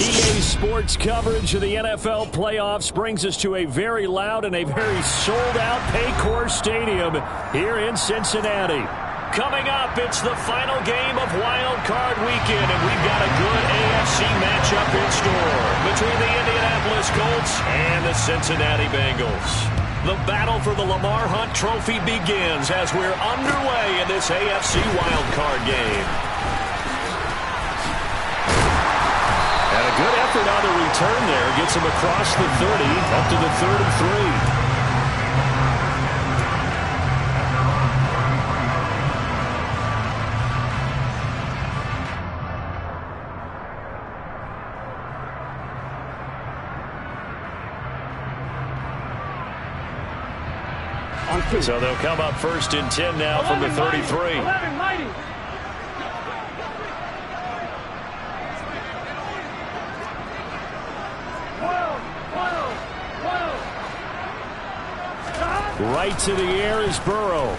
EA Sports coverage of the NFL playoffs brings us to a very loud and a very sold-out Paycor Stadium here in Cincinnati. Coming up, it's the final game of Wildcard Weekend, and we've got a good AFC matchup in store between the Indianapolis Colts and the Cincinnati Bengals. The battle for the Lamar Hunt Trophy begins as we're underway in this AFC Wildcard game. And a good effort on the return there. Gets him across the 30, up to the 33. So they'll come up first and 10 now from the 33. Right to the air is Burrow.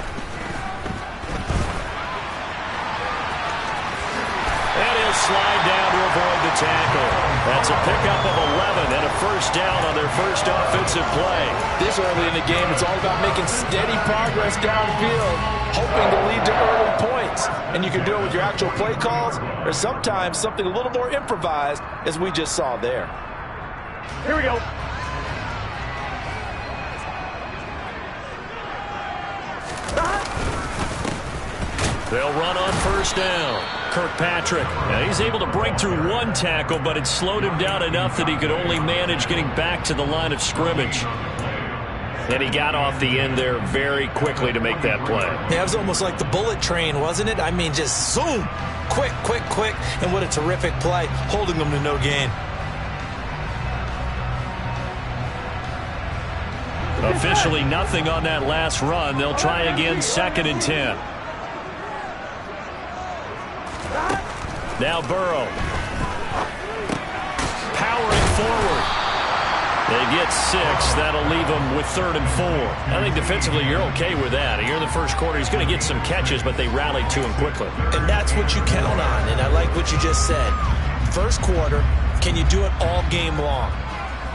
And he'll slide down to avoid the tackle. That's a pickup of 11 and a first down on their first offensive play. This early in the game, it's all about making steady progress downfield, hoping to lead to early points. And you can do it with your actual play calls, or sometimes something a little more improvised, as we just saw there. Here we go. They'll run on first down. Kirkpatrick. Now he's able to break through one tackle, but it slowed him down enough that he could only manage getting back to the line of scrimmage. And he got off the end there very quickly to make that play. Yeah, it was almost like the bullet train, wasn't it? I mean, just zoom. Quick, quick, quick. And what a terrific play, holding them to no gain. Officially nothing on that last run. They'll try again, 2nd and 10. Now Burrow. Powering forward. They get 6. That'll leave them with 3rd and 4. I think defensively you're okay with that. Here in the first quarter, he's going to get some catches, but they rallied to him quickly. And that's what you count on, and I like what you just said. First quarter, can you do it all game long?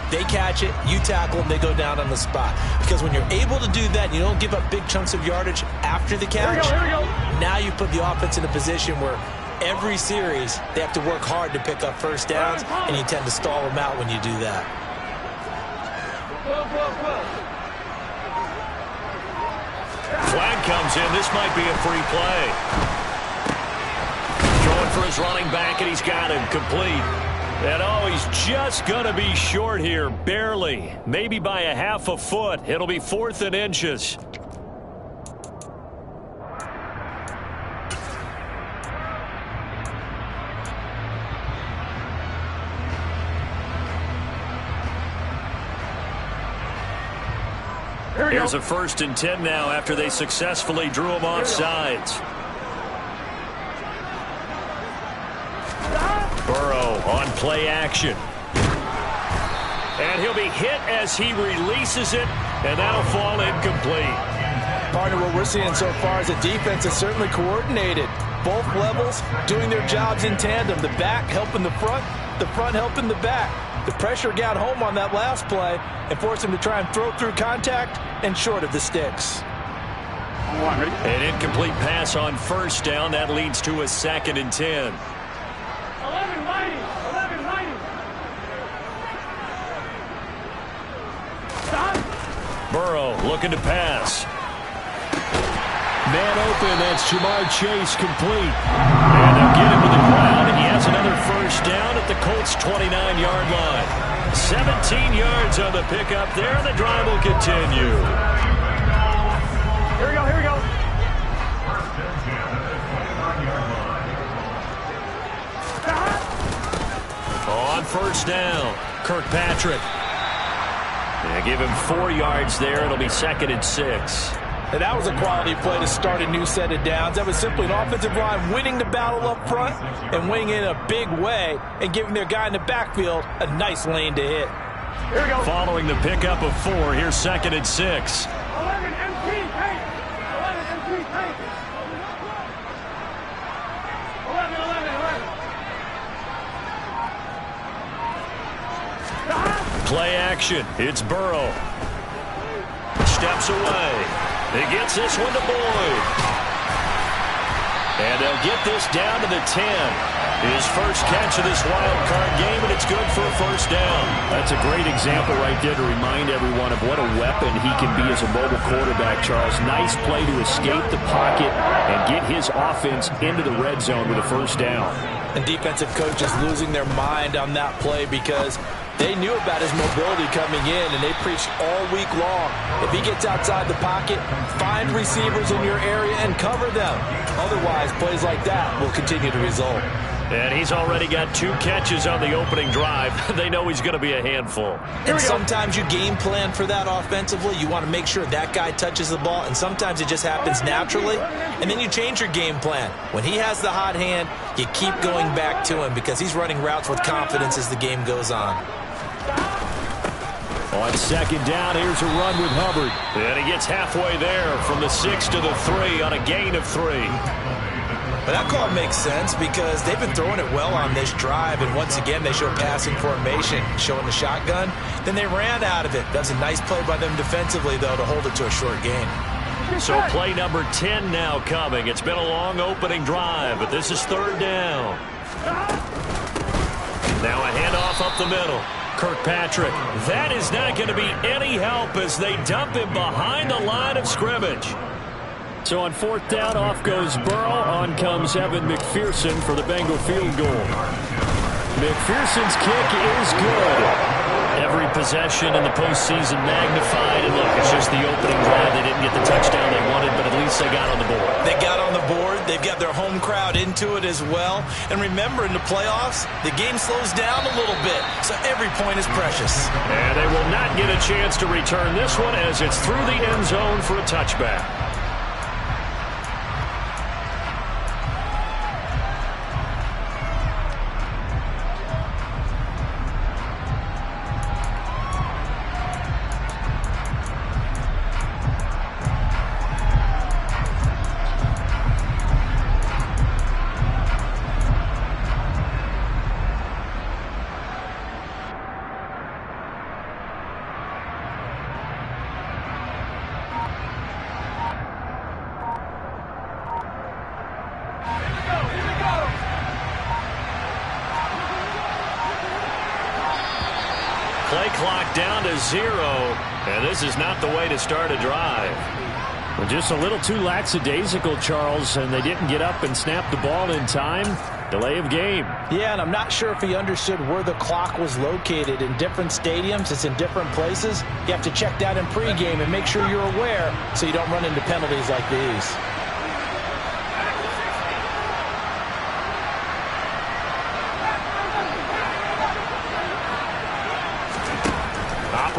They catch it, you tackle them, they go down on the spot. Because when you're able to do that, you don't give up big chunks of yardage after the catch. Here we go. Now you put the offense in a position where every series they have to work hard to pick up first downs, and you tend to stall them out when you do that. Flag comes in. This might be a free play. Throwing for his running back, and he's got him complete. And oh, he's just going to be short here, barely. Maybe by a half a foot. It'll be 4th and inches. Here's a 1st and 10 now after they successfully drew him off sides. Burrow on play action. And he'll be hit as he releases it, and that'll fall incomplete. Partner, what we're seeing so far is a defense that's certainly coordinated. Both levels doing their jobs in tandem. The back helping the front helping the back. The pressure got home on that last play and forced him to try and throw through contact and short of the sticks. An incomplete pass on first down. That leads to a 2nd and 10. 11 mighty. Burrow looking to pass. Man open, that's Jamar Chase complete. And they'll get him to the ground, and he has another first down at the Colts' 29-yard line. 17 yards on the pickup there, and the drive will continue. Here we go. On first down, Kirkpatrick. They give him 4 yards there. It'll be 2nd and 6. And that was a quality play to start a new set of downs. That was simply an offensive line winning the battle up front and winning in a big way and giving their guy in the backfield a nice lane to hit. Here we go. Following the pickup of 4, here's 2nd and 6. 11 MP, hey. 11 MP, hey. 11. Play action. It's Burrow. Steps away. He gets this one to Boyd. And they'll get this down to the 10. His first catch of this wild card game, and it's good for a first down. That's a great example right there to remind everyone of what a weapon he can be as a mobile quarterback, Charles. Nice play to escape the pocket and get his offense into the red zone with a first down. And defensive coaches losing their mind on that play because they knew about his mobility coming in, and they preached all week long. If he gets outside the pocket, find receivers in your area and cover them. Otherwise, plays like that will continue to result. And he's already got 2 catches on the opening drive. They know he's going to be a handful. And sometimes you game plan for that offensively. You want to make sure that guy touches the ball, and sometimes it just happens naturally. And then you change your game plan. When he has the hot hand, you keep going back to him because he's running routes with confidence as the game goes on. On second down, here's a run with Hubbard. And he gets halfway there from the 6 to the 3 on a gain of 3. But that call makes sense because they've been throwing it well on this drive, and once again they show passing formation, showing the shotgun. Then they ran out of it. That's a nice play by them defensively, though, to hold it to a short gain. So play number 10 now coming. It's been a long opening drive, but this is third down. Now a handoff up the middle. Kirkpatrick. That is not going to be any help as they dump him behind the line of scrimmage. So on fourth down, off goes Burrow. On comes Evan McPherson for the Bengal field goal. McPherson's kick is good. Every possession in the postseason magnified. And look, it's just the opening drive. They didn't get the touchdown they wanted, but at least they got on the board. They got on the board. They've got their home crowd into it as well. And remember, in the playoffs, the game slows down a little bit, so every point is precious. And they will not get a chance to return this one as it's through the end zone for a touchback. Play clock down to 0, and this is not the way to start a drive. Well, just a little too lackadaisical, Charles, and they didn't get up and snap the ball in time. Delay of game. Yeah, and I'm not sure if he understood where the clock was located. In different stadiums, it's in different places. You have to check that in pregame and make sure you're aware so you don't run into penalties like these.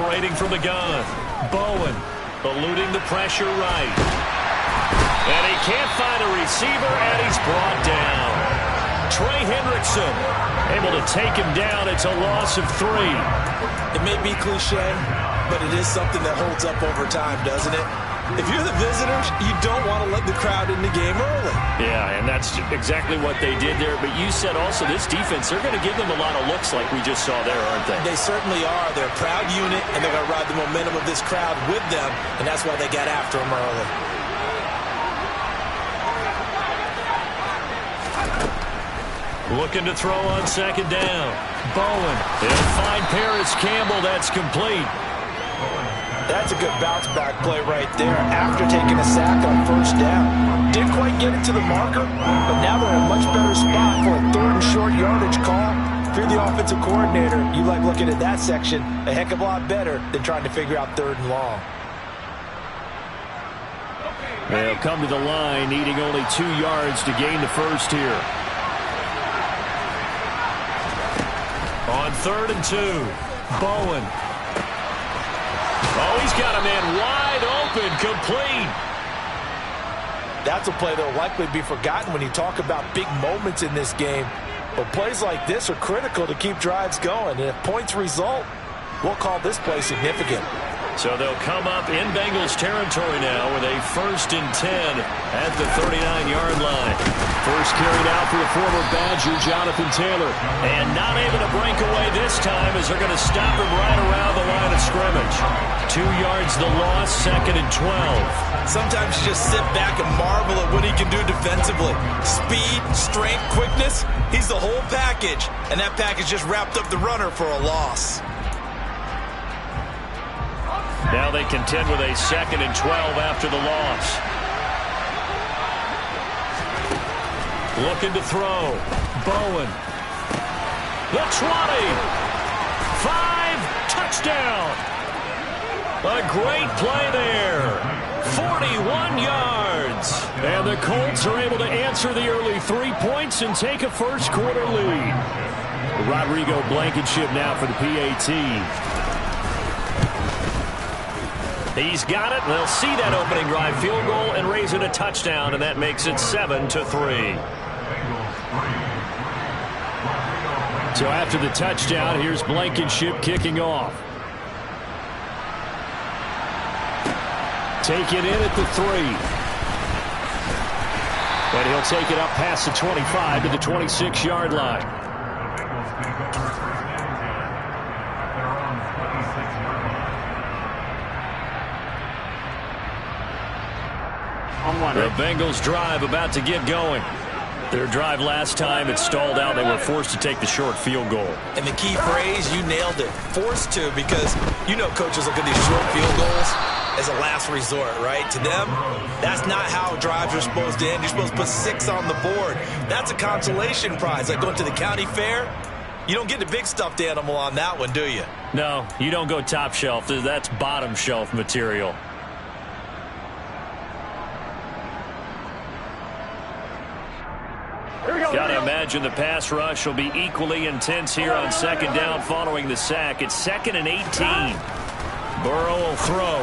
Operating from the gun. Bowen eluding the pressure right. And he can't find a receiver, and he's brought down. Trey Hendrickson able to take him down. It's a loss of 3. It may be cliche, but it is something that holds up over time, doesn't it? If you're the visitors, you don't want to let the crowd in the game early. Yeah, and that's exactly what they did there. But you said also this defense, they're going to give them a lot of looks like we just saw there, aren't they? They certainly are. They're a proud unit, and they're going to ride the momentum of this crowd with them, and that's why they got after them early. Looking to throw on second down. Bowen. He'll find Paris Campbell. That's complete. That's a good bounce-back play right there after taking a sack on first down. Didn't quite get it to the marker, but now they're in a much better spot for a third and short yardage call. If you're the offensive coordinator, you like looking at that section a heck of a lot better than trying to figure out third and long. They'll come to the line, needing only 2 yards to gain the first here. On 3rd and 2, Bowen. Oh, he's got a man wide open, complete. That's a play that will likely be forgotten when you talk about big moments in this game. But plays like this are critical to keep drives going. And if points result, we'll call this play significant. So they'll come up in Bengals territory now with a 1st and 10 at the 39-yard line. First carried out for the former Badger, Jonathan Taylor. And not able to break away this time as they're going to stop him right around the line of scrimmage. 2 yards the loss, 2nd and 12. Sometimes you just sit back and marvel at what he can do defensively. Speed, strength, quickness, he's the whole package. And that package just wrapped up the runner for a loss. Now they contend with a 2nd and 12 after the loss. Looking to throw. Bowen. The 20. 5. Touchdown. A great play there. 41 yards. And the Colts are able to answer the early 3 points and take a first quarter lead. Rodrigo Blankenship now for the PAT. He's got it. They'll see that opening drive field goal and raise it a touchdown, and that makes it 7-3. So after the touchdown, here's Blankenship kicking off. Take it in at the 3. And he'll take it up past the 25 to the 26-yard line. The Bengals drive about to get going. Their drive last time, it stalled out. They were forced to take the short field goal. And the key phrase, you nailed it. Forced to, because you know coaches look at these short field goals as a last resort, right? To them, that's not how drives are supposed to end. You're supposed to put 6 on the board. That's a consolation prize. Like going to the county fair, you don't get the big stuffed animal on that one, do you? No, you don't go top shelf. That's bottom shelf material. Got to imagine the pass rush will be equally intense here on 2nd down following the sack. It's 2nd and 18. Burrow will throw.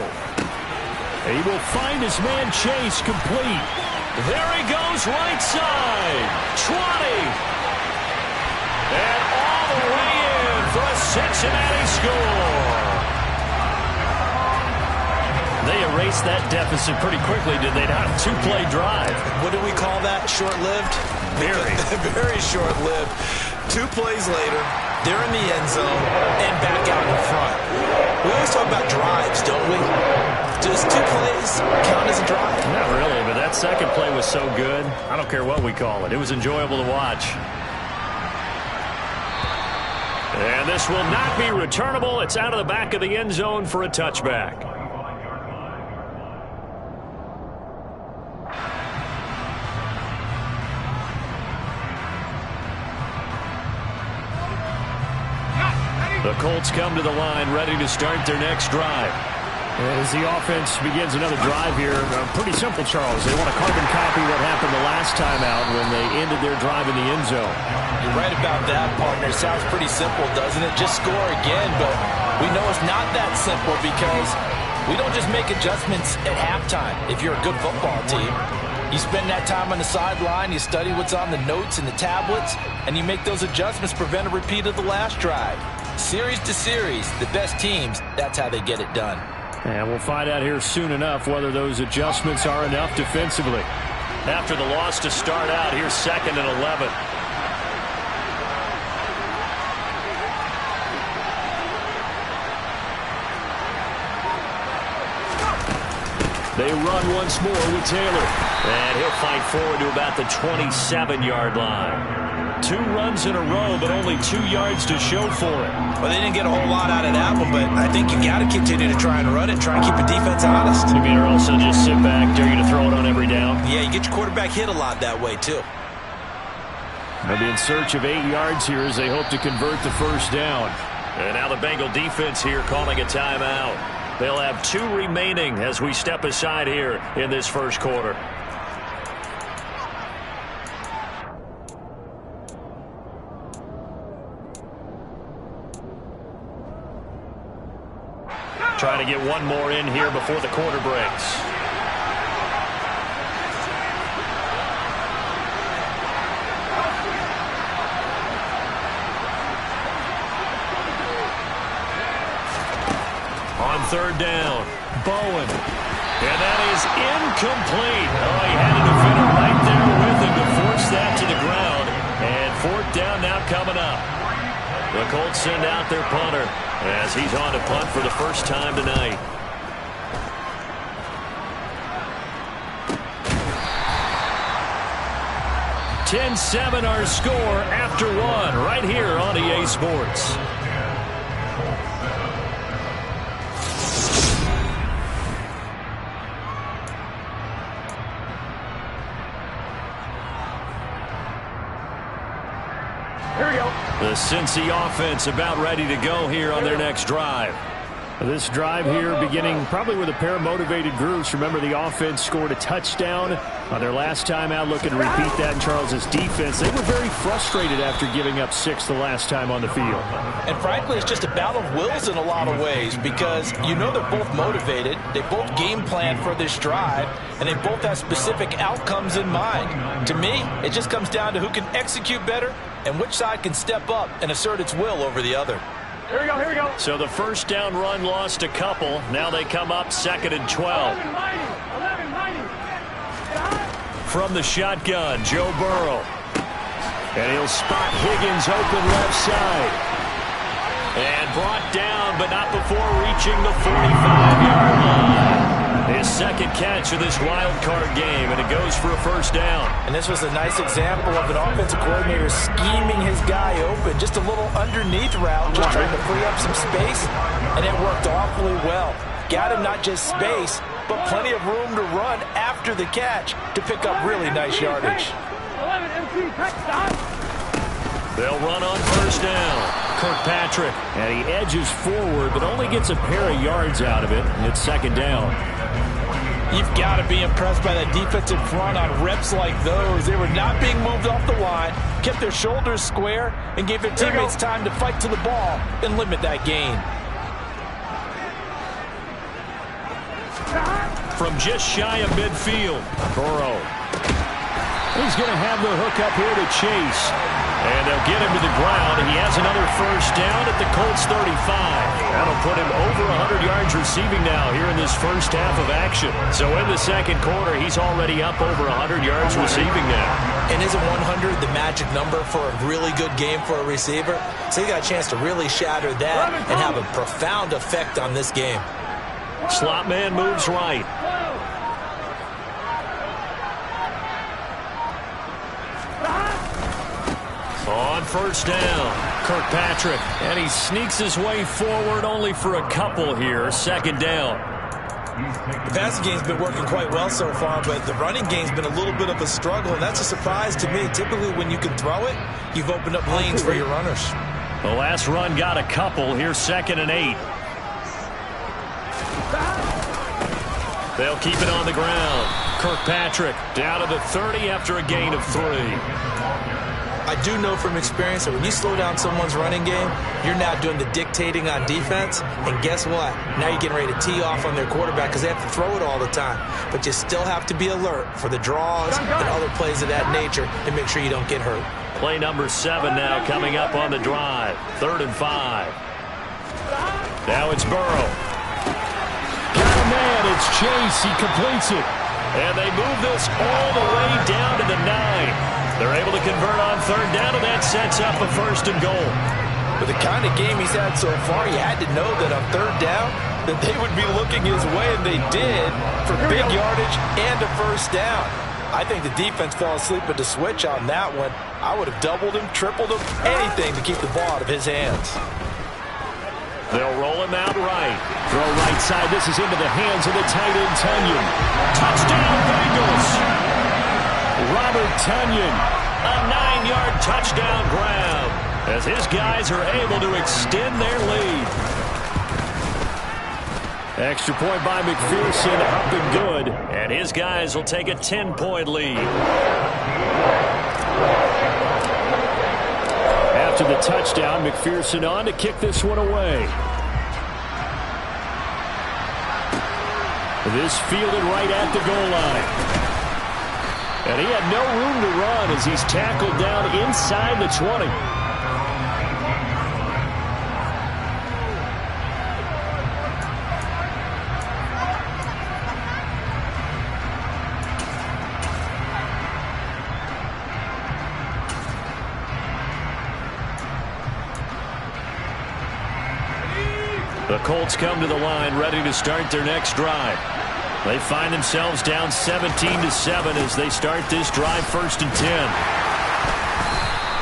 He will find his man Chase complete. There he goes right side. 20. And all the way in for a Cincinnati score. They erased that deficit pretty quickly, did they not? 2-play drive. What do we call that? Short-lived? Very. Very short-lived. 2 plays later, they're in the end zone and back out in front. We always talk about drives, don't we? Does 2 plays count as a drive? Not really, but that second play was so good. I don't care what we call it. It was enjoyable to watch. And this will not be returnable. It's out of the back of the end zone for a touchback. The Colts come to the line, ready to start their next drive. As the offense begins another drive here, pretty simple, Charles. They want to carbon copy what happened the last time out when they ended their drive in the end zone. You're right about that, partner. Sounds pretty simple, doesn't it? Just score again, but we know it's not that simple because we don't just make adjustments at halftime if you're a good football team. You spend that time on the sideline, you study what's on the notes and the tablets, and you make those adjustments to prevent a repeat of the last drive. Series to series, the best teams, that's how they get it done. And we'll find out here soon enough whether those adjustments are enough defensively. After the loss to start out, here's 2nd and 11. They run once more with Taylor. And he'll fight forward to about the 27-yard line. 2 runs in a row, but only 2 yards to show for it. Well, they didn't get a whole lot out of that one, but I think you got to continue to try and run it, try and keep the defense honest. You mean, or also just sit back, dare you to throw it on every down? Yeah, you get your quarterback hit a lot that way, too. They'll be in search of 8 yards here as they hope to convert the first down. And now the Bengal defense here calling a timeout. They'll have 2 remaining as we step aside here in this first quarter. Trying to get one more in here before the quarter breaks. On 3rd down, Bowen. And that is incomplete. Oh, he had a defender right there with him to force knocks that to the ground. And fourth down now coming up. The Colts send out their punter as he's on to punt for the first time tonight. (10-7) our score after one right here on EA Sports. Here we go. The Cincy offense about ready to go here on their next drive. This drive here beginning probably with a pair of motivated groups. Remember, the offense scored a touchdown on their last time out, looking to repeat that in Charles's defense. They were very frustrated after giving up 6 the last time on the field. And frankly, it's just a battle of wills in a lot of ways because you know they're both motivated. They both game plan for this drive, and they both have specific outcomes in mind. To me, it just comes down to who can execute better and which side can step up and assert its will over the other. Here we go, here we go. So the first down run lost a couple. Now they come up 2nd and 12. 11, From the shotgun, Joe Burrow. And he'll spot Higgins open left side. And brought down, but not before reaching the 45-yard line. His second catch of this wild card game, and it goes for a first down. And this was a nice example of an offensive coordinator scheming his guy open. Just a little underneath route, just trying to free up some space, and it worked awfully well. Got him not just space, but plenty of room to run after the catch to pick up really nice yardage. 11, MC, touchdown. They'll run on first down. Kirkpatrick, And he edges forward, but only gets a pair of yards out of it, and it's 2nd down. You've got to be impressed by that defensive front on reps like those. They were not being moved off the line, kept their shoulders square, and gave their teammates time to fight to the ball and limit that gain. from just shy of midfield. Burrow. He's going to have the hook up here to Chase. And they'll get him to the ground. He has another first down at the Colts 35. That'll put him over 100 yards receiving now here in this first half of action. So in the second quarter, he's already up over 100 yards receiving now. And isn't 100 the magic number for a really good game for a receiver? So he got a chance to really shatter that and have a profound effect on this game. Slot man moves right. On first down, Kirkpatrick, and he sneaks his way forward only for a couple here. Second down. The passing game's been working quite well so far, but the running game's been a little bit of a struggle, and that's a surprise to me. Typically, when you can throw it, you've opened up lanes for your runners. The last run got a couple. Here's 2nd and 8. They'll keep it on the ground. Kirkpatrick down to the 30 after a gain of 3. I do know from experience that when you slow down someone's running game, you're now doing the dictating on defense. And guess what? Now you're getting ready to tee off on their quarterback because they have to throw it all the time. But you still have to be alert for the draws and other plays of that nature to make sure you don't get hurt. Play number 7 now coming up on the drive. 3rd and 5. Now it's Burrow. Got a man. It's Chase. He completes it. And they move this all the way down to the 9. They're able to convert on 3rd down, and that sets up a 1st and goal. With the kind of game he's had so far, you had to know that on 3rd down that they would be looking his way, and they did, for big yardage and a 1st down. I think the defense fell asleep at the switch on that one. I would have doubled him, tripled him, anything to keep the ball out of his hands. They'll roll him out right. Throw right side. This is into the hands of the tight end, Tunyon. Touchdown, Bengals! Robert Tunyon. A 9-yard touchdown grab as his guys are able to extend their lead. Extra point by McPherson, up and good. And his guys will take a 10-point lead. After the touchdown, McPherson on to kick this one away. This fielded right at the goal line. And he had no room to run as he's tackled down inside the 20. The Colts come to the line ready to start their next drive. They find themselves down 17-7 as they start this drive, 1st and 10.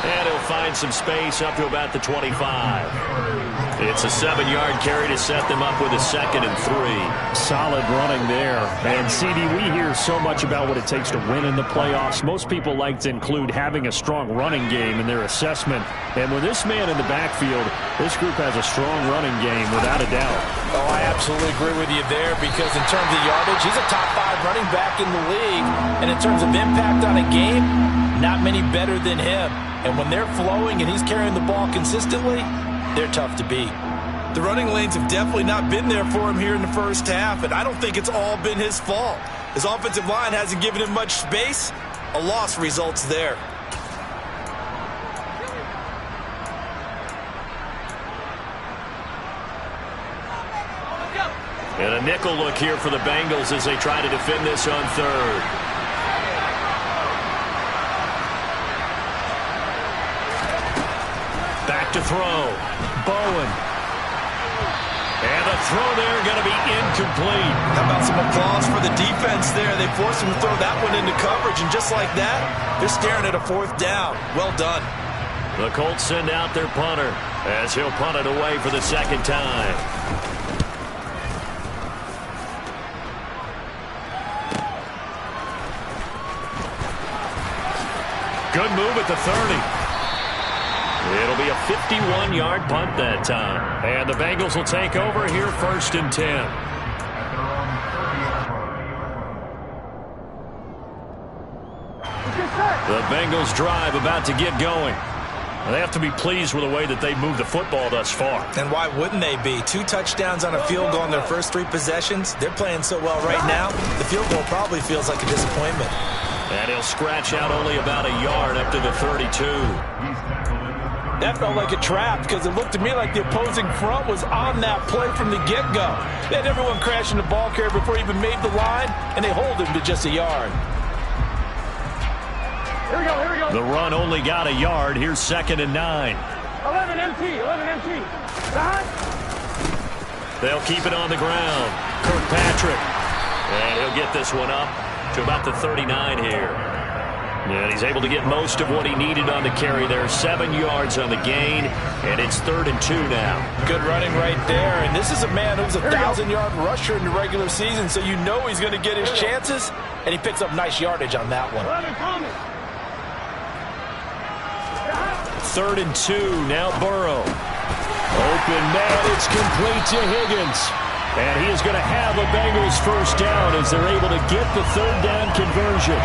And he'll find some space up to about the 25. It's a 7-yard carry to set them up with a 2nd and 3. Solid running there. And, CD, we hear so much about what it takes to win in the playoffs. Most people like to include having a strong running game in their assessment. And with this man in the backfield, this group has a strong running game without a doubt. Oh, I absolutely agree with you there because in terms of yardage, he's a top 5 running back in the league. And in terms of impact on a game, not many better than him. And when they're flowing and he's carrying the ball consistently, they're tough to beat. The running lanes have definitely not been there for him here in the first half, and I don't think it's all been his fault. His offensive line hasn't given him much space. A loss results there. And a nickel look here for the Bengals as they try to defend this on 3rd. Back to throw. Bowen. And the throw there going to be incomplete. How about some applause for the defense there? They forced him to throw that one into coverage, and just like that, they're staring at a 4th down. Well done. The Colts send out their punter as he'll punt it away for the 2nd time. Good move at the 30. It'll be a 51-yard punt that time. And the Bengals will take over here, 1st and 10. The Bengals drive about to get going. They have to be pleased with the way that they moved the football thus far. And why wouldn't they be? 2 touchdowns on a field goal in their first 3 possessions. They're playing so well right now, the field goal probably feels like a disappointment. And he'll scratch out only about a yard up to the 32. That felt like a trap because it looked to me like the opposing front was on that play from the get-go. They had everyone crashing the ball carrier before he even made the line, and they hold him to just a yard. Here we go, here we go. The run only got a yard. Here's 2nd and 9. 11 MT. Side. They'll keep it on the ground. Kirkpatrick. And he'll get this one up to about the 39 here. And he's able to get most of what he needed on the carry there. 7 yards on the gain, and it's 3rd and 2 now. Good running right there. And this is a man who's a 1,000-yard rusher in the regular season, so you know he's going to get his chances, and he picks up nice yardage on that one. 3rd and 2, now Burrow. Open man, it's complete to Higgins. And he is going to have a Bengals 1st down as they're able to get the 3rd down conversion.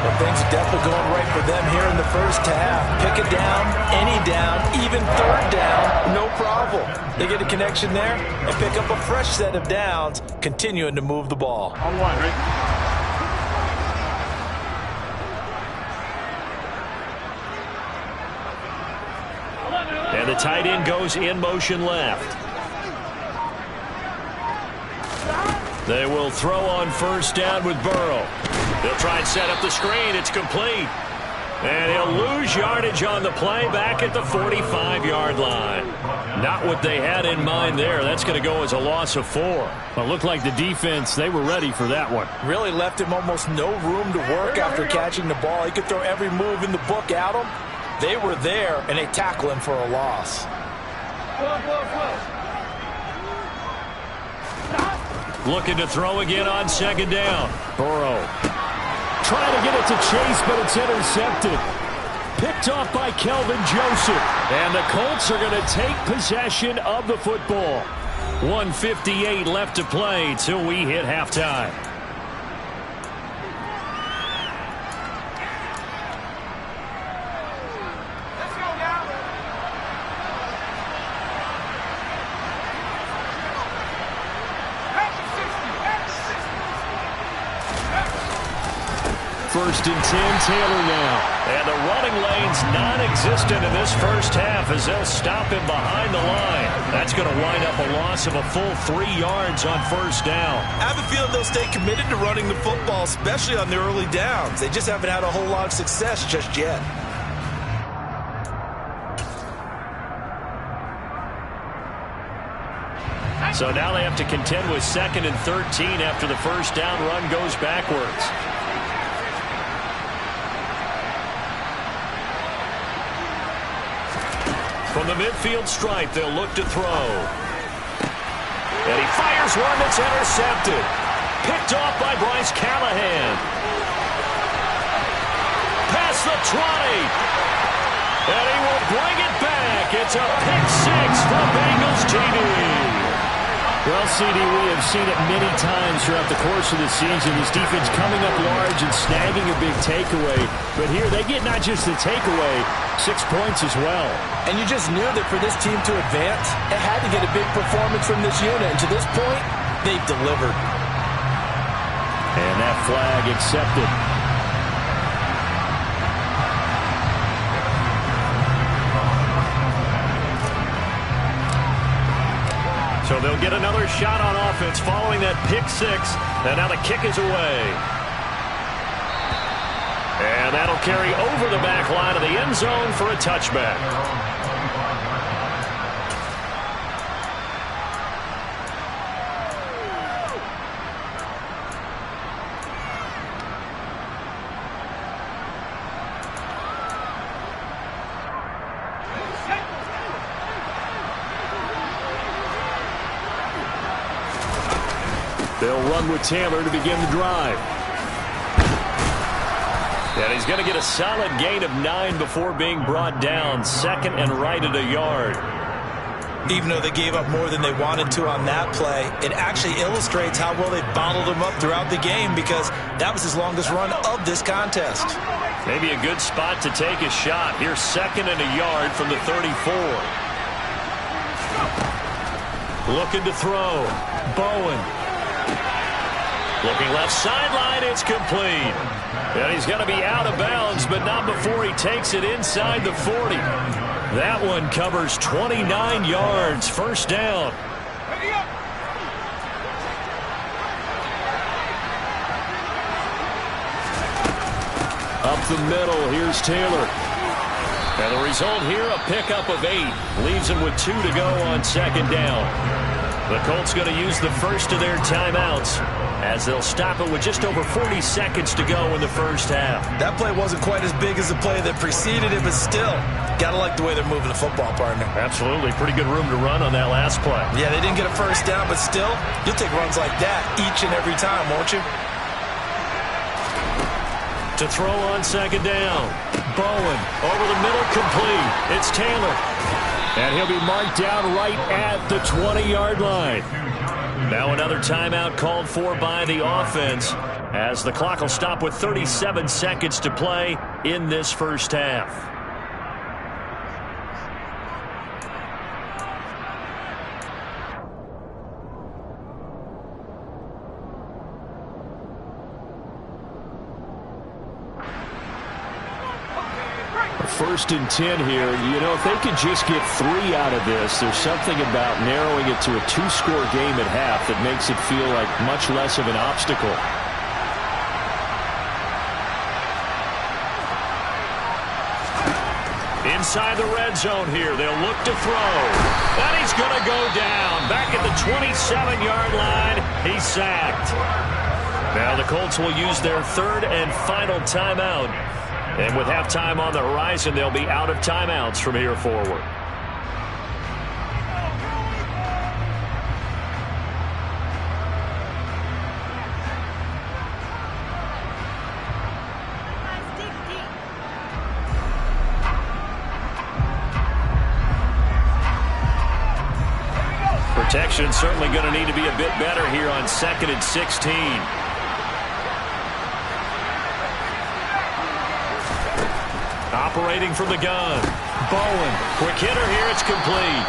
Well, things are definitely going right for them here in the first half. Pick a down, any down, even 3rd down, no problem. They get a connection there and pick up a fresh set of downs, continuing to move the ball. On 1, right? And the tight end goes in motion left. They will throw on 1st down with Burrow. They'll try and set up the screen. It's complete. And he'll lose yardage on the play back at the 45-yard line. Not what they had in mind there. That's going to go as a loss of 4. Well, it looked like the defense, they were ready for that one. Really left him almost no room to work after catching the ball. He could throw every move in the book at him. They were there, and they tackle him for a loss. Looking to throw again on 2nd down. Burrow trying to get it to Chase, but it's intercepted. Picked off by Kelvin Joseph. And the Colts are going to take possession of the football. 1:58 left to play till we hit halftime. First and 10, Taylor now. And the running lane's non-existent in this first half as they'll stop him behind the line. That's going to wind up a loss of a full 3 yards on 1st down. I have a feeling they'll stay committed to running the football, especially on the early downs. They just haven't had a whole lot of success just yet. So now they have to contend with 2nd and 13 after the first down run goes backwards. From the midfield stripe, they'll look to throw. And he fires one that's intercepted. Picked off by Bryce Callahan. Past the 20. And he will bring it back. It's a pick six for Bengals TD. Well, CD, we have seen it many times throughout the course of the season. This defense coming up large and snagging a big takeaway. But here they get not just the takeaway, 6 points as well. And you just knew that for this team to advance, it had to get a big performance from this unit. And to this point, they've delivered. And that flag accepted. So they'll get another shot on offense following that pick six. And now the kick is away. And that'll carry over the back line of the end zone for a touchback. They'll run with Taylor to begin the drive. And he's going to get a solid gain of 9 before being brought down. 2nd and right at a yard. Even though they gave up more than they wanted to on that play, it actually illustrates how well they bottled him up throughout the game, because that was his longest run of this contest. Maybe a good spot to take a shot. Here's 2nd and a yard from the 34. Looking to throw. Bowen. Looking left sideline, it's complete. And he's going to be out of bounds, but not before he takes it inside the 40. That one covers 29 yards. First down. Up the middle, here's Taylor. And the result here, a pickup of 8. Leaves him with 2 to go on 2nd down. The Colts going to use the first of their timeouts, as they'll stop it with just over 40 seconds to go in the first half. That play wasn't quite as big as the play that preceded it, but still, got to like the way they're moving the football, partner. Absolutely. Pretty good room to run on that last play. Yeah, they didn't get a first down, but still, you'll take runs like that each and every time, won't you? To throw on 2nd down. Bowen over the middle, complete. It's Taylor. And he'll be marked down right at the 20-yard line. Now another timeout called for by the offense, as the clock will stop with 37 seconds to play in this first half. First and 10 here. You know, if they could just get 3 out of this, there's something about narrowing it to a 2-score game at half that makes it feel like much less of an obstacle. Inside the red zone here, they'll look to throw. And he's going to go down. Back at the 27-yard line, he's sacked. Now the Colts will use their 3rd and final timeout. And with halftime on the horizon, they'll be out of timeouts from here forward. Protection certainly going to need to be a bit better here on 2nd and 16. Operating from the gun. Bowen. Quick hitter here. It's complete.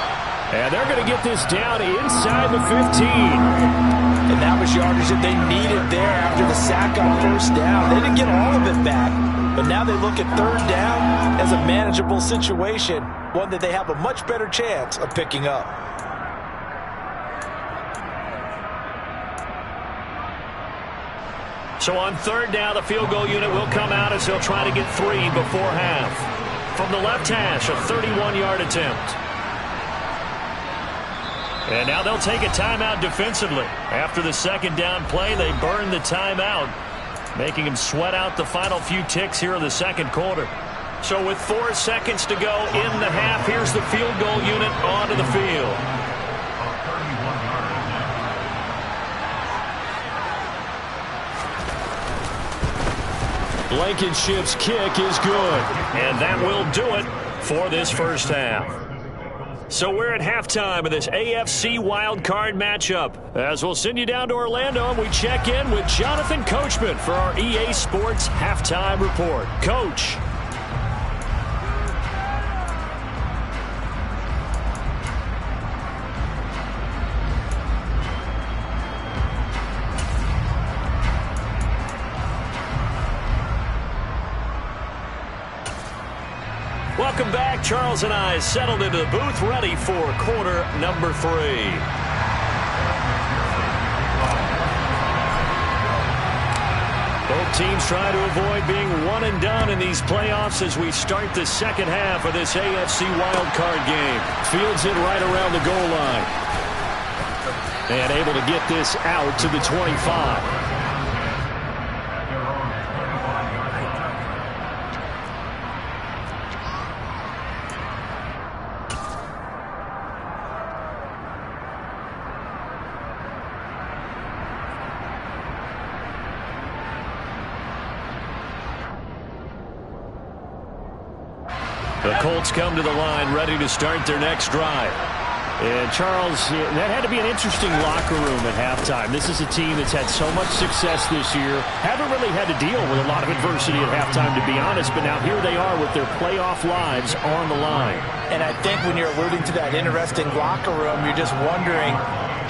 And they're going to get this down inside the 15. And that was yardage that they needed there after the sack on first down. They didn't get all of it back, but now they look at 3rd down as a manageable situation, one that they have a much better chance of picking up. So on 3rd down, the field goal unit will come out as they'll try to get 3 before half. From the left hash, a 31-yard attempt. And now they'll take a timeout defensively. After the second down play, they burn the timeout, making them sweat out the final few ticks here in the second quarter. So with 4 seconds to go in the half, here's the field goal unit onto the field. Blankenship's kick is good. And that will do it for this first half. So we're at halftime of this AFC Wildcard matchup. As we'll send you down to Orlando, and we check in with Jonathan Coachman for our EA Sports Halftime Report. Coach. Welcome back. Charles and I settled into the booth, ready for quarter number 3. Both teams trying to avoid being one and done in these playoffs as we start the second half of this AFC wildcard game. Fields it right around the goal line. And able to get this out to the 25. The Colts come to the line ready to start their next drive. And Charles, that had to be an interesting locker room at halftime. This is a team that's had so much success this year. Haven't really had to deal with a lot of adversity at halftime, to be honest. But now here they are with their playoff lives on the line. And I think when you're alluding to that interesting locker room, you're just wondering,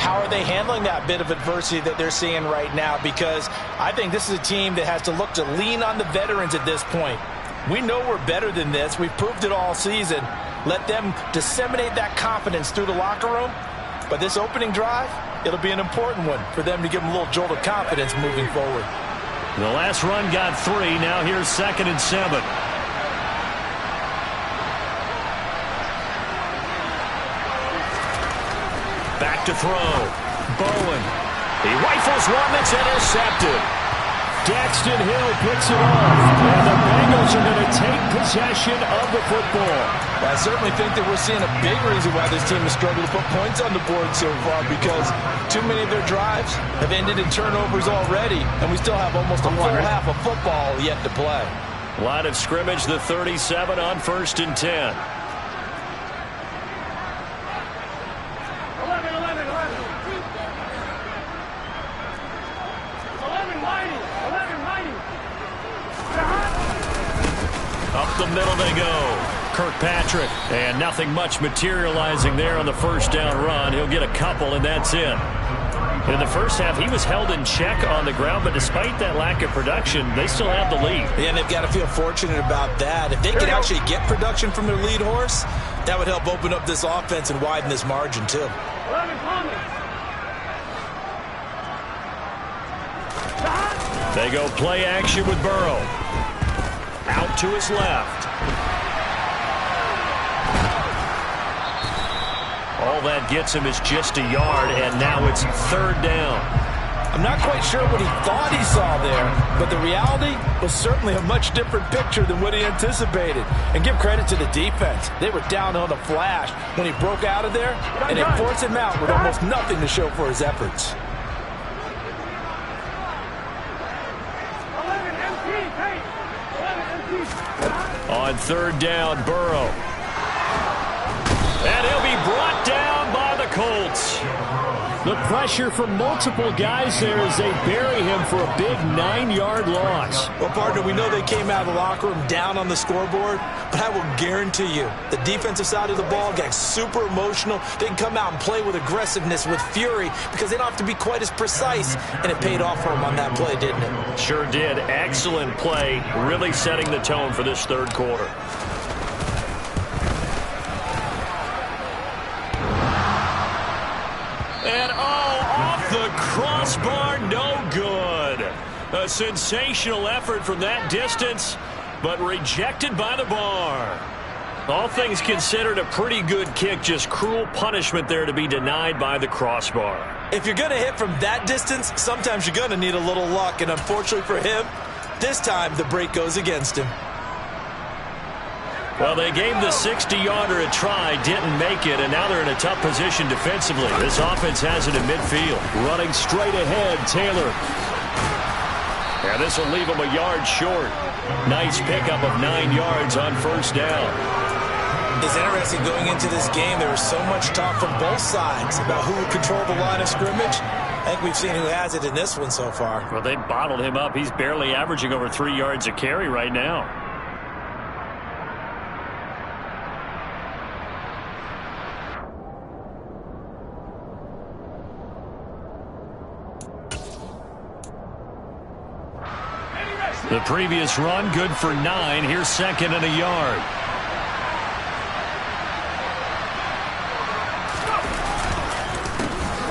how are they handling that bit of adversity that they're seeing right now? Because I think this is a team that has to look to lean on the veterans at this point. We know we're better than this. We've proved it all season. Let them disseminate that confidence through the locker room. But this opening drive, it'll be an important one for them to give them a little jolt of confidence moving forward. The last run got 3. Now here's 2nd and 7. Back to throw. Bowen. He rifles one that's intercepted. Daxton Hill picks it off, and the Bengals are going to take possession of the football. Well, I certainly think that we're seeing a big reason why this team has struggled to put points on the board so far, because too many of their drives have ended in turnovers already, and we still have almost a full half of football yet to play. Line of scrimmage, the 37 on 1st and 10. 11 mighty. Up the middle they go. Kirkpatrick. And nothing much materializing there on the first down run. He'll get a couple, and that's it. In the first half, he was held in check on the ground, but despite that lack of production, they still have the lead. Yeah, and they've got to feel fortunate about that. If they could actually get production from their lead horse, that would help open up this offense and widen this margin, too. They go play action with Burrow. Out to his left. All that gets him is just a yard, and now it's 3rd down. I'm not quite sure what he thought he saw there, but the reality was certainly a much different picture than what he anticipated. And give credit to the defense. They were down on the flash when he broke out of there, and it forced him out with almost nothing to show for his efforts. On 3rd down, Burrow. And he'll be brought down by the Colts. The pressure from multiple guys there as they bury him for a big 9-yard loss. Well, partner, we know they came out of the locker room down on the scoreboard, but I will guarantee you the defensive side of the ball got super emotional. They can come out and play with aggressiveness, with fury, because they don't have to be quite as precise, and it paid off for them on that play, didn't it? Sure did. Excellent play, really setting the tone for this 3rd quarter. And off the crossbar, no good. A sensational effort from that distance, but rejected by the bar. All things considered, a pretty good kick. Just cruel punishment there to be denied by the crossbar. If you're going to hit from that distance, sometimes you're going to need a little luck. And unfortunately for him, this time the break goes against him. Well, they gave the 60-yarder a try, didn't make it, and now they're in a tough position defensively. This offense has it in midfield. Running straight ahead, Taylor. And this will leave him a yard short. Nice pickup of 9 yards on first down. It's interesting going into this game. There was so much talk from both sides about who would control the line of scrimmage. I think we've seen who has it in this one so far. Well, they bottled him up. He's barely averaging over 3 yards a carry right now. The previous run, good for 9. Here's second and a yard.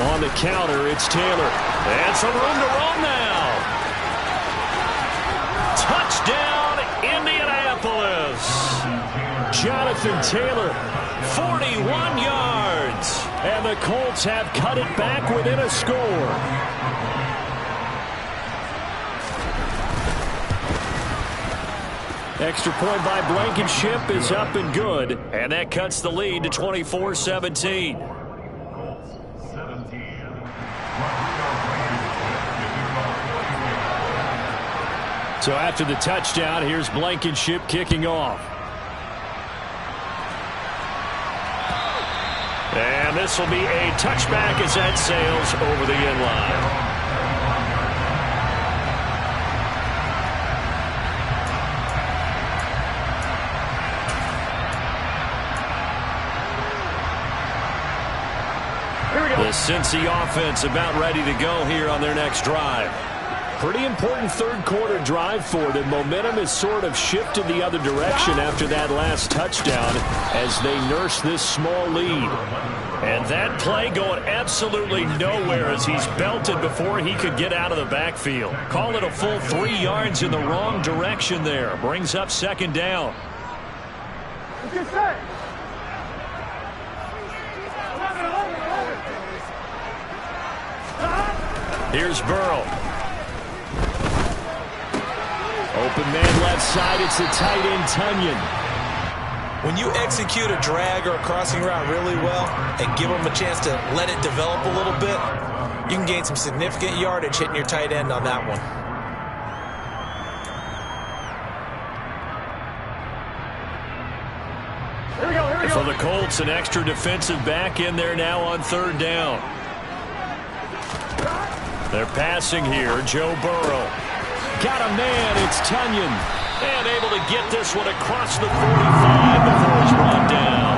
On the counter, it's Taylor. And some room to roam now. Touchdown, Indianapolis. Jonathan Taylor, 41 yards. And the Colts have cut it back within a score. Extra point by Blankenship is up and good. And that cuts the lead to 24-17. So after the touchdown, here's Blankenship kicking off. And this will be a touchback as that sails over the end line. The Cincy offense about ready to go here on their next drive. Pretty important third quarter drive for them. Momentum has sort of shifted the other direction after that last touchdown as they nurse this small lead. And that play going absolutely nowhere as he's belted before he could get out of the backfield. Call it a full 3 yards in the wrong direction there. Brings up second down. Here's Burrow. Open man left side. It's the tight end, Tunyon. When you execute a drag or a crossing route really well and give them a chance to let it develop a little bit, you can gain some significant yardage hitting your tight end on that one. For the Colts, an extra defensive back in there now on third down. They're passing here. Joe Burrow. Got a man. It's Tunyon. And able to get this one across the 45 before it's brought down.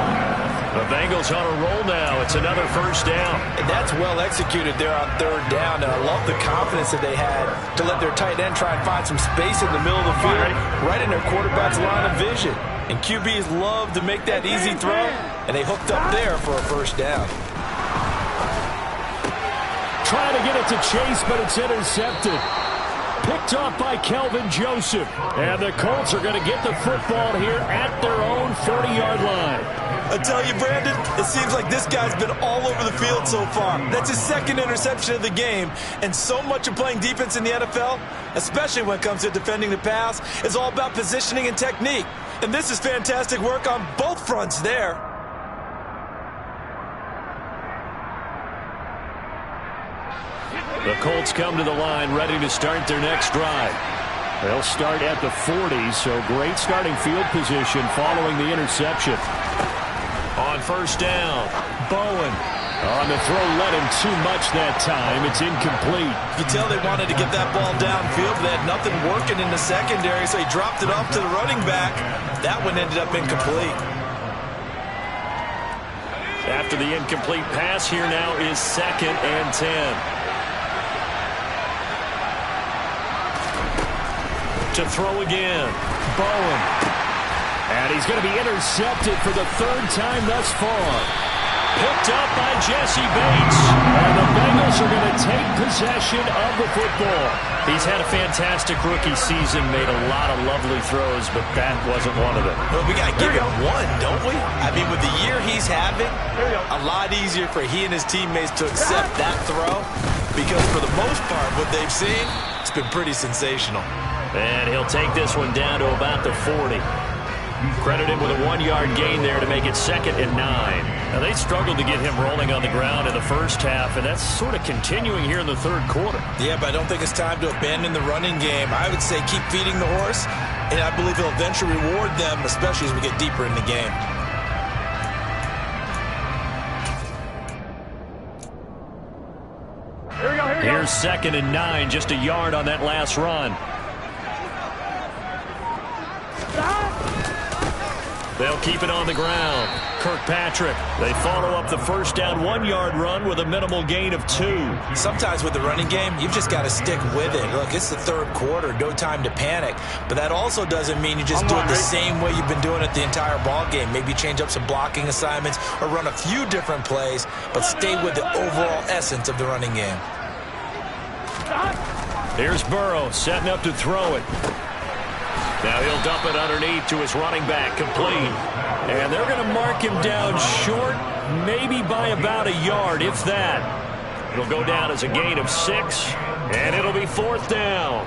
The Bengals on a roll now. It's another first down. And that's well executed there on third down. And I love the confidence that they had to let their tight end try and find some space in the middle of the field, right in their quarterback's line of vision. And QBs love to make that easy throw, and they hooked up there for a first down. Trying to get it to Chase, but it's intercepted. Picked off by Kelvin Joseph. And the Colts are going to get the football here at their own 40-yard line. I tell you, Brandon, it seems like this guy's been all over the field so far. That's his second interception of the game. And so much of playing defense in the NFL, especially when it comes to defending the pass, is all about positioning and technique. And this is fantastic work on both fronts there. The Colts come to the line ready to start their next drive. They'll start at the 40, so great starting field position following the interception. On first down, Bowen. On the throw, led him too much that time. It's incomplete. You tell they wanted to get that ball downfield, but they had nothing working in the secondary, so he dropped it off to the running back. That one ended up incomplete. After the incomplete pass, here now is 2nd and 10. To throw again, Bowen. And he's going to be intercepted for the third time thus far. Picked up by Jesse Bates. And the Bengals are going to take possession of the football. He's had a fantastic rookie season, made a lot of lovely throws, but that wasn't one of them. Well, we got to give him one, don't we? I mean, with the year he's having, a lot easier for he and his teammates to accept that throw, because for the most part, what they've seen, it's been pretty sensational. And he'll take this one down to about the 40. Credited with a 1-yard gain there to make it 2nd and 9. Now, they struggled to get him rolling on the ground in the first half, and that's sort of continuing here in the third quarter. Yeah, but I don't think it's time to abandon the running game. I would say keep feeding the horse, and I believe he'll eventually reward them, especially as we get deeper in the game. Here's 2nd and 9, just a yard on that last run. They'll keep it on the ground. Kirkpatrick, they follow up the first down 1-yard run with a minimal gain of 2. Sometimes with the running game, you've just got to stick with it. Look, it's the third quarter, no time to panic. But that also doesn't mean you just do it the same way you've been doing it the entire ball game. Maybe change up some blocking assignments or run a few different plays, but stay with the overall essence of the running game. Here's Burrow setting up to throw it. Now he'll dump it underneath to his running back, complete. And they're going to mark him down short, maybe by about a yard, if that. It'll go down as a gain of 6, and it'll be 4th down.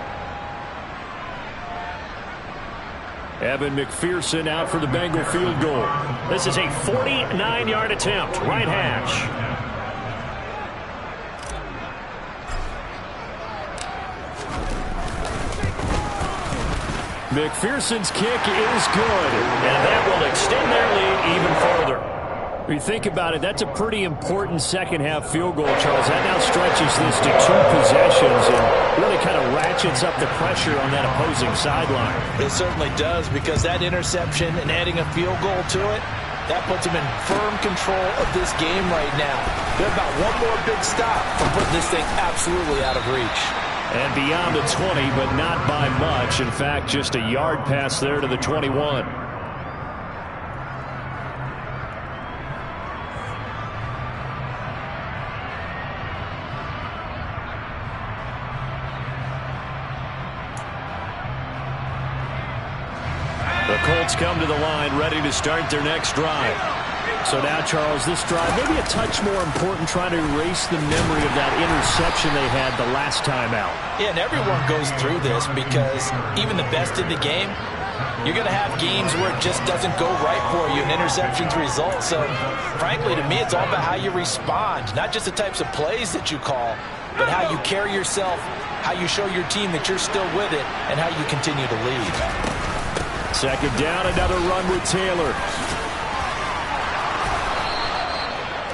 Evan McPherson out for the Bengal field goal. This is a 49-yard attempt, right hash. McPherson's kick is good, and that will extend their lead even further. When you think about it, that's a pretty important second-half field goal, Charles. That now stretches this to 2 possessions and really kind of ratchets up the pressure on that opposing sideline. It certainly does, because that interception and adding a field goal to it, that puts them in firm control of this game right now. They're about one more big stop from putting this thing absolutely out of reach. And beyond the 20, but not by much. In fact, just a yard pass there to the 21. The Colts come to the line, ready to start their next drive. So now, Charles, this drive maybe a touch more important, trying to erase the memory of that interception they had the last time out. Yeah, and everyone goes through this, because even the best in the game, you're going to have games where it just doesn't go right for you and interceptions result. So, frankly, to me, it's all about how you respond, not just the types of plays that you call, but how you carry yourself, how you show your team that you're still with it, and how you continue to lead. 2nd down, another run with Taylor.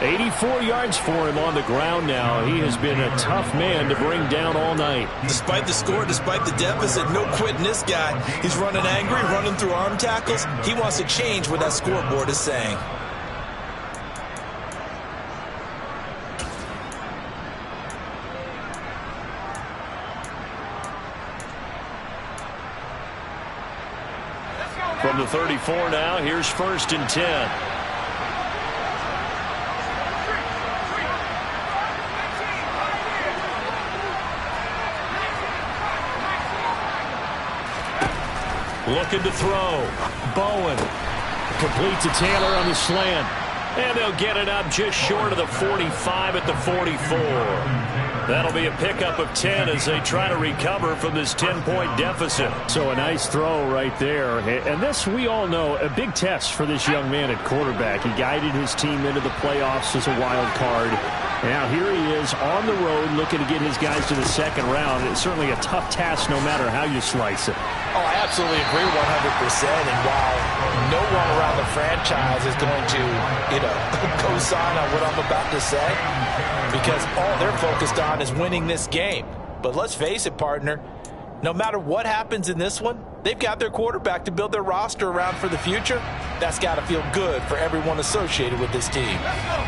84 yards for him on the ground now. He has been a tough man to bring down all night. Despite the score, despite the deficit, no quitting this guy. He's running angry, running through arm tackles. He wants to change what that scoreboard is saying. From the 34 now, here's 1st and 10. Looking to throw. Bowen. Complete to Taylor on the slant. And they'll get it up just short of the 45 at the 44. That'll be a pickup of 10 as they try to recover from this 10-point deficit. So a nice throw right there. And this, we all know, a big test for this young man at quarterback. He guided his team into the playoffs as a wild card. Now here he is on the road looking to get his guys to the 2nd round. It's certainly a tough task no matter how you slice it. Oh, I absolutely agree 100%. And while no one around the franchise is going to, co-sign on what I'm about to say, because all they're focused on is winning this game. But let's face it, partner, no matter what happens in this one, they've got their quarterback to build their roster around for the future. That's got to feel good for everyone associated with this team.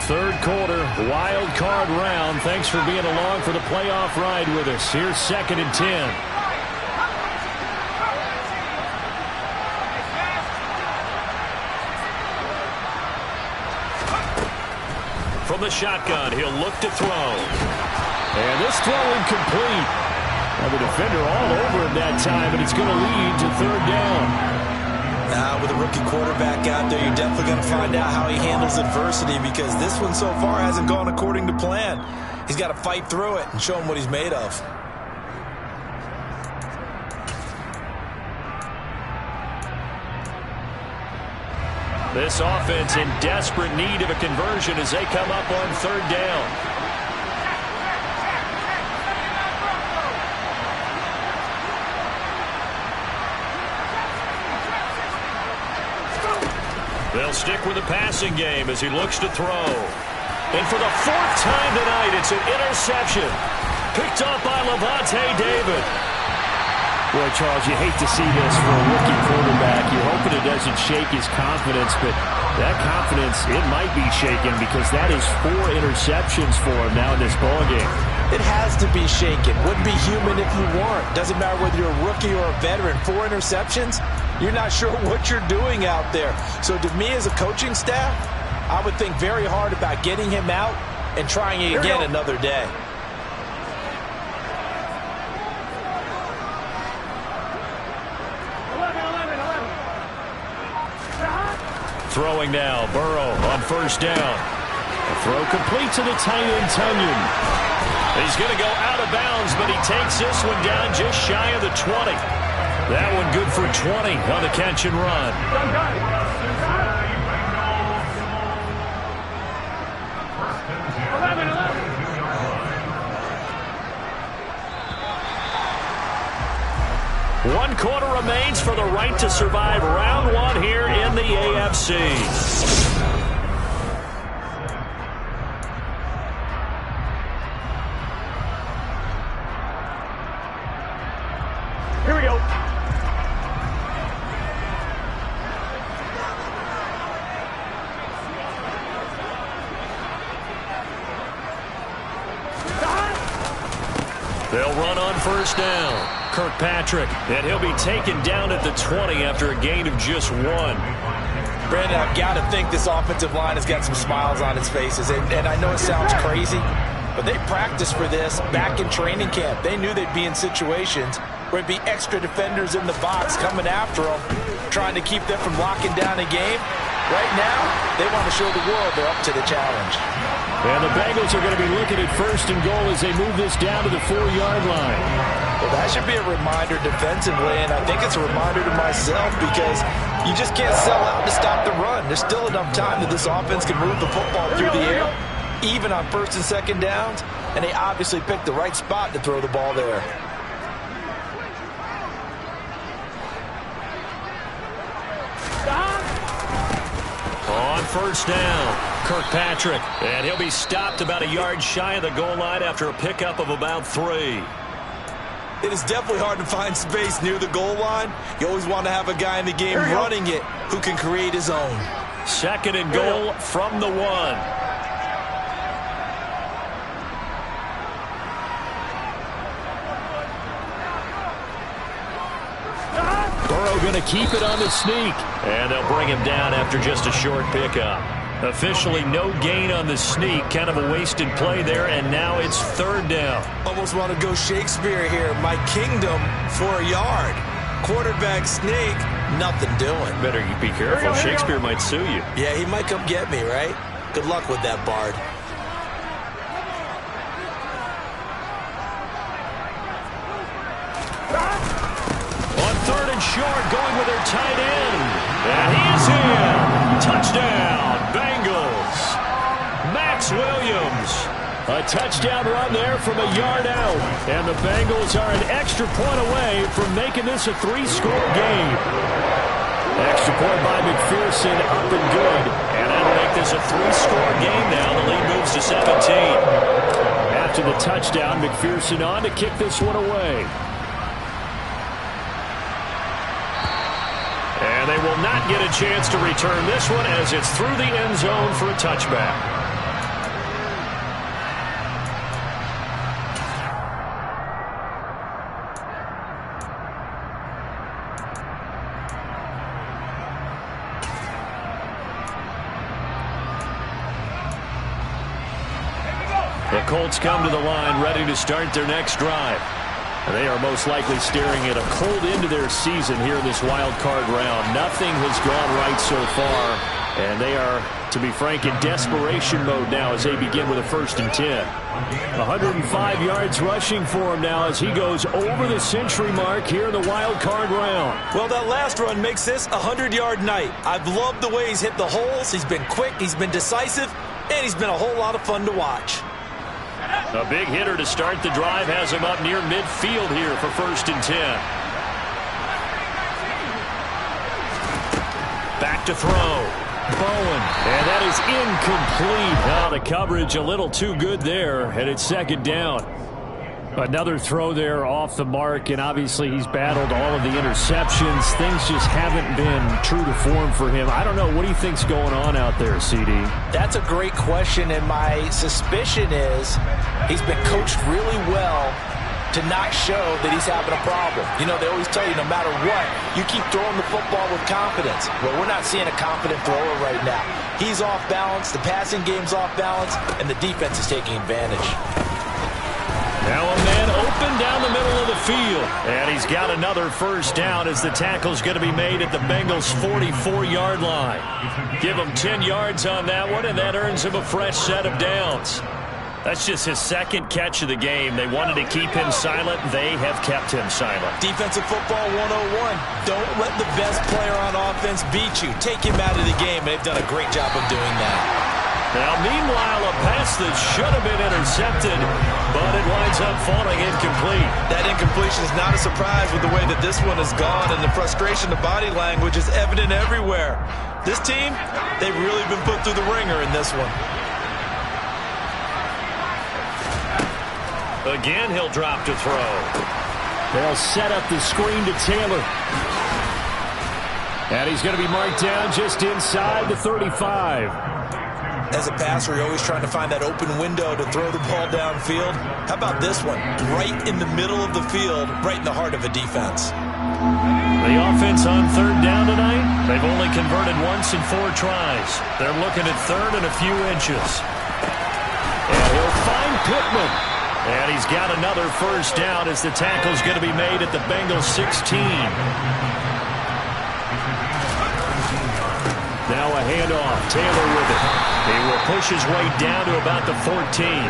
3rd quarter, wild card round. Thanks for being along for the playoff ride with us. Here's 2nd and 10. From the shotgun, he'll look to throw. And this throw incomplete. Well, the defender all over him that time, and it's going to lead to third down. With a rookie quarterback out there, you're definitely going to find out how he handles adversity, because this one so far hasn't gone according to plan. He's got to fight through it and show him what he's made of. This offense in desperate need of a conversion as they come up on third down. They'll stick with the passing game as he looks to throw. And for the fourth time tonight, it's an interception. Picked up by Levante David. Boy, Charles, you hate to see this for a rookie quarterback. You're hoping it doesn't shake his confidence, but that confidence, it might be shaken because that is 4 interceptions for him now in this ballgame. It has to be shaken. Wouldn't be human if you weren't. Doesn't matter whether you're a rookie or a veteran. 4 interceptions, you're not sure what you're doing out there. So to me as a coaching staff, I would think very hard about getting him out and trying it again another day. Throwing now, Burrow on first down. The throw complete to the tight end, Tunyon. He's going to go out of bounds, but he takes this one down just shy of the 20. That one good for 20 on the catch and run. One quarter remains for the right to survive round 1 here in the AFC. Here we go. They'll run on first down. Kirkpatrick, and he'll be taken down at the 20 after a gain of just 1. Brandon, I've got to think this offensive line has got some smiles on its faces. And I know it sounds crazy, but they practiced for this back in training camp. They knew they'd be in situations where it'd be extra defenders in the box coming after them, trying to keep them from locking down a game. Right now, they want to show the world they're up to the challenge. And the Bengals are going to be looking at first and goal as they move this down to the 4-yard line. Well, that should be a reminder defensively, and I think it's a reminder to myself because you just can't sell out to stop the run. There's still enough time that this offense can move the football through the air, even on first and second downs, and they obviously picked the right spot to throw the ball there. On first down, Kirkpatrick, and he'll be stopped about a yard shy of the goal line after a pickup of about 3. It is definitely hard to find space near the goal line. You always want to have a guy in the game running it who can create his own. Second and goal from the 1. Burrow going to keep it on the sneak. And they'll bring him down after just a short pickup. Officially no gain on the sneak. Kind of a wasted play there, and now it's third down. Almost want to go Shakespeare here. My kingdom for a yard. Quarterback sneak, nothing doing. Better be careful. Shakespeare might sue you. Yeah, he might come get me, right? Good luck with that, Bard. On third and short, going with their tight end. And he's in. Touchdown, Bengals. Max Williams. A touchdown run there from a yard out. And the Bengals are an extra point away from making this a 3-score game. Extra point by McPherson, up and good. And that'll make this a 3-score game now. The lead moves to 17. After the touchdown, McPherson on to kick this one away. And they will not get a chance to return this one as it's through the end zone for a touchback. The Colts come to the line ready to start their next drive. They are most likely staring at a cold end to their season here in this wild card round. Nothing has gone right so far, and they are, to be frank, in desperation mode now as they begin with a 1st and 10. 105 yards rushing for him now as he goes over the century mark here in the wild card round. Well, that last run makes this a 100-yard night. I've loved the way he's hit the holes. He's been quick, he's been decisive, and he's been a whole lot of fun to watch. A big hitter to start the drive has him up near midfield here for 1st and 10. Back to throw. Bowen. And that is incomplete. Oh, the coverage a little too good there, and it's 2nd down. Another throw there off the mark, and obviously he's battled all of the interceptions. Things just haven't been true to form for him. I don't know. What do you think's going on out there, CD? That's a great question, and my suspicion is he's been coached really well to not show that he's having a problem. You know, they always tell you no matter what, you keep throwing the football with confidence. Well, we're not seeing a confident thrower right now. He's off balance, the passing game's off balance, and the defense is taking advantage. Now a man open down the middle of the field. And he's got another 1st down as the tackle's going to be made at the Bengals' 44-yard line. Give him 10 yards on that one, and that earns him a fresh set of downs. That's just his 2nd catch of the game. They wanted to keep him silent. They have kept him silent. Defensive football 101. Don't let the best player on offense beat you. Take him out of the game, and they've done a great job of doing that. Now, meanwhile, a pass that should have been intercepted, but it winds up falling incomplete. That incompletion is not a surprise with the way that this one has gone, and the frustration, the body language is evident everywhere. This team, they've really been put through the ringer in this one. Again, he'll drop to throw. They'll set up the screen to Taylor. And he's going to be marked down just inside the 35. As a passer, you're always trying to find that open window to throw the ball downfield. How about this one? Right in the middle of the field, right in the heart of a defense. The offense on 3rd down tonight, they've only converted once in 4 tries. They're looking at 3rd and a few inches. And he'll find Pittman. And he's got another 1st down as the tackle's going to be made at the Bengals' 16. Now a handoff. Taylor with it. He will push his way down to about the 14.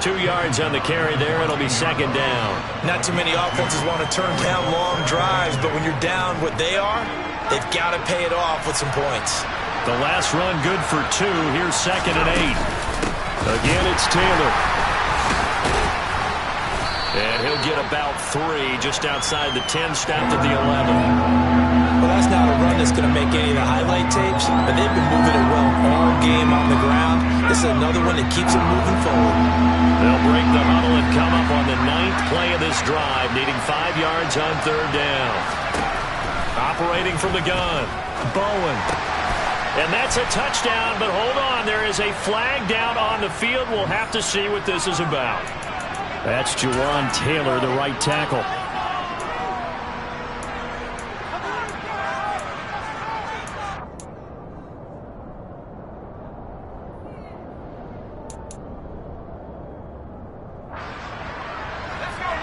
2 yards on the carry there. It'll be 2nd down. Not too many offenses want to turn down long drives, but when you're down what they are, they've got to pay it off with some points. The last run good for 2. Here's 2nd and 8. Again, it's Taylor. And he'll get about 3 just outside the 10, stopped at the 11. Well, that's not a run that's going to make any of the highlight tapes, but they've been moving it well all game on the ground. This is another one that keeps them moving forward. They'll break the huddle and come up on the 9th play of this drive, needing 5 yards on 3rd down. Operating from the gun, Bowen. And that's a touchdown, but hold on, there is a flag down on the field. We'll have to see what this is about. That's Jawan Taylor, the right tackle.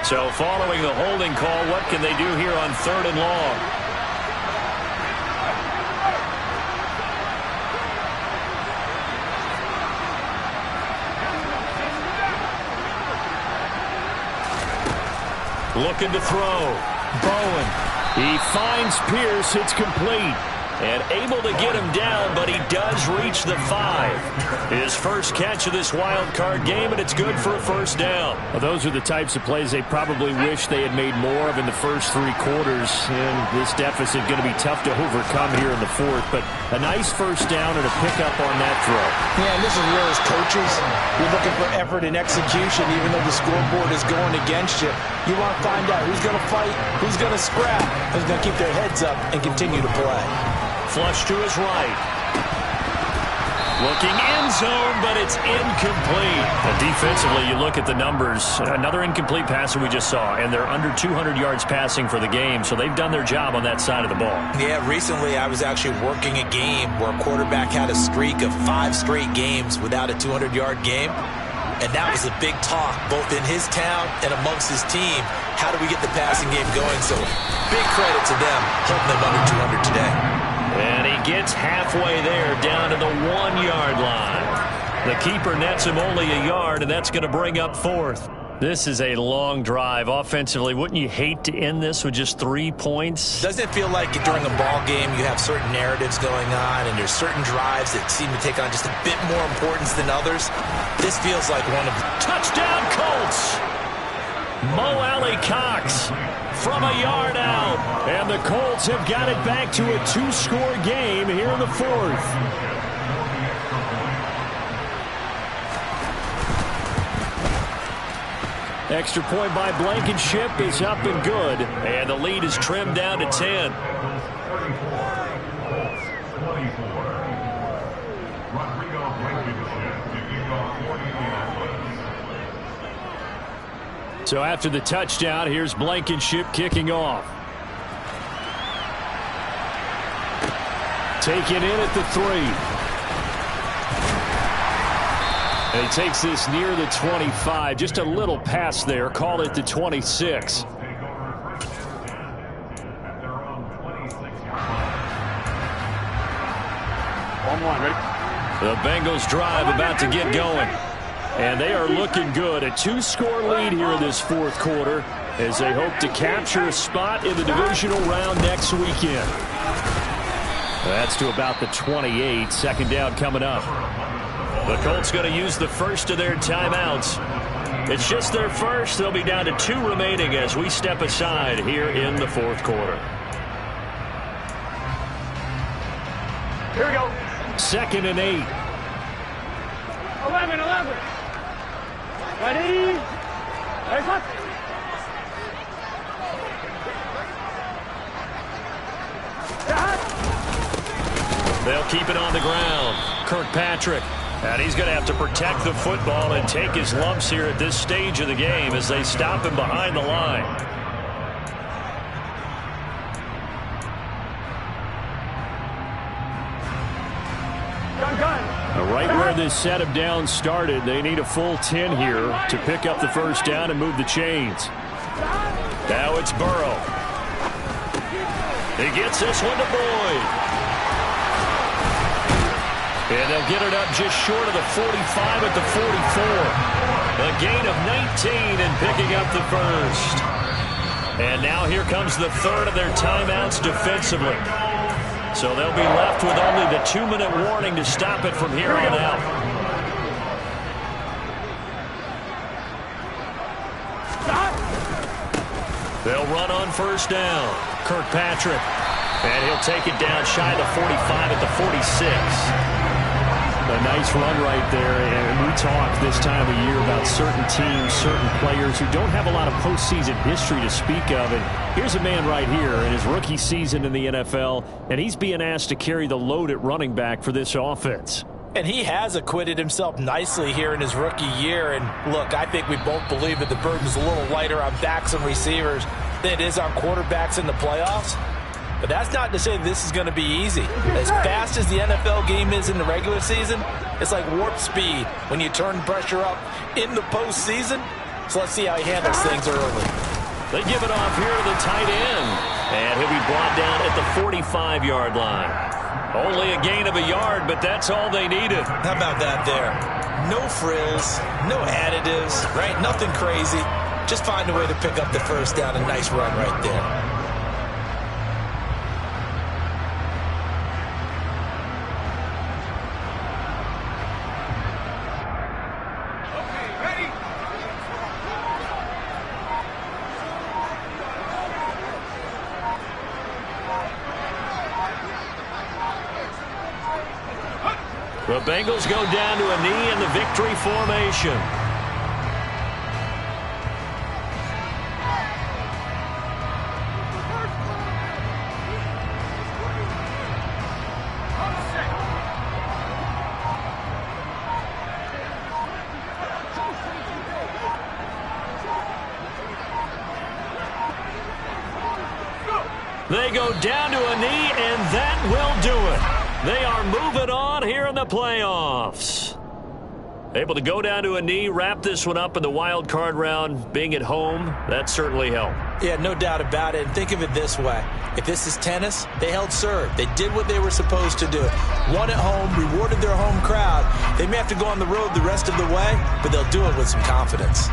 So following the holding call, what can they do here on 3rd and long? Looking to throw. Bowen. He finds Pierce. It's complete. And able to get him down, but he does reach the 5. His first catch of this wild card game, and it's good for a 1st down. Well, those are the types of plays they probably wish they had made more of in the first 3 quarters. And this deficit going to be tough to overcome here in the 4th. But a nice 1st down and a pickup on that throw. Yeah, and this is where as coaches, you're looking for effort and execution, even though the scoreboard is going against you. You want to find out who's going to fight, who's going to scrap, who's going to keep their heads up and continue to play. Flush to his right. Looking end zone, but it's incomplete. And defensively, you look at the numbers. Another incomplete pass that we just saw, and they're under 200 yards passing for the game, so they've done their job on that side of the ball. Yeah, recently I was actually working a game where a quarterback had a streak of 5 straight games without a 200-yard game. And that was a big talk, both in his town and amongst his team. How do we get the passing game going? So big credit to them, holding them under 200 today. And he gets halfway there, down to the 1-yard line. The keeper nets him only a yard, and that's going to bring up 4th. This is a long drive offensively. Wouldn't you hate to end this with just 3 points? Doesn't it feel like during a ball game you have certain narratives going on and there's certain drives that seem to take on just a bit more importance than others? This feels like one of them. Touchdown Colts! Mo Alley Cox from a yard out. And the Colts have got it back to a 2-score game here in the 4th. Extra point by Blankenship is up and good. And the lead is trimmed down to 10. So after the touchdown, here's Blankenship kicking off. Taken in at the 3. And he takes this near the 25. Just a little pass there. Call it the 26. The Bengals drive about to get going. And they are looking good. A 2-score lead here in this 4th quarter as they hope to capture a spot in the divisional round next weekend. That's to about the 28. Second down coming up. The Colts going to use the first of their timeouts. It's just their first. They'll be down to 2 remaining as we step aside here in the 4th quarter. Here we go. 2nd and 8. 11. Ready? There's one. They'll keep it on the ground. Kirkpatrick. And he's going to have to protect the football and take his lumps here at this stage of the game as they stop him behind the line. Right where this set of downs started, they need a full 10 here to pick up the first down and move the chains. Now it's Burrow. He gets this one to Boyd. And they'll get it up just short of the 45 at the 44. A gain of 19 and picking up the first. And now here comes the 3rd of their timeouts defensively. So they'll be left with only the 2-minute warning to stop it from here on out. They'll run on first down. Kirkpatrick. And he'll take it down shy of the 45 at the 46. A nice run right there, and we talk this time of year about certain teams, certain players who don't have a lot of postseason history to speak of. And here's a man right here in his rookie season in the NFL, and he's being asked to carry the load at running back for this offense. And he has acquitted himself nicely here in his rookie year. And look, I think we both believe that the burden's a little lighter on backs and receivers than it is on quarterbacks in the playoffs. But that's not to say this is going to be easy. As fast as the NFL game is in the regular season, it's like warp speed when you turn pressure up in the postseason. So let's see how he handles things early. They give it off here to the tight end. And he'll be brought down at the 45-yard line. Only a gain of a yard, but that's all they needed. How about that there? No frills, no additives, right? Nothing crazy. Just find a way to pick up the first down. A nice run right there. The Bengals go down to a knee in the victory formation. They go down to a knee, and that will do it. They are moving on here in the playoffs. Able to go down to a knee, wrap this one up in the wild card round. Being at home, that certainly helped. Yeah, no doubt about it. And think of it this way. If this is tennis, they held serve. They did what they were supposed to do. Won at home, rewarded their home crowd. They may have to go on the road the rest of the way, but they'll do it with some confidence.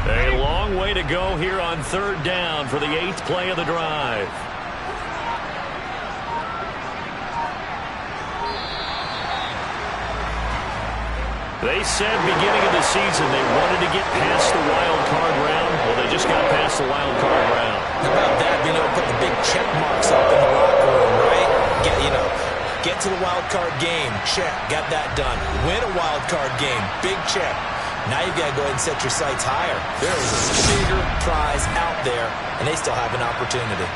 A long way to go here on third down for the 8th play of the drive. They said beginning of the season they wanted to get past the wild card round. Well, they just got past the wild card round. How about that? Being able to put the big check marks up in the locker room, right? Get to the wild card game. Check. Got that done. Win a wild card game. Big check. Now you've got to go ahead and set your sights higher. There is a bigger prize out there, and they still have an opportunity.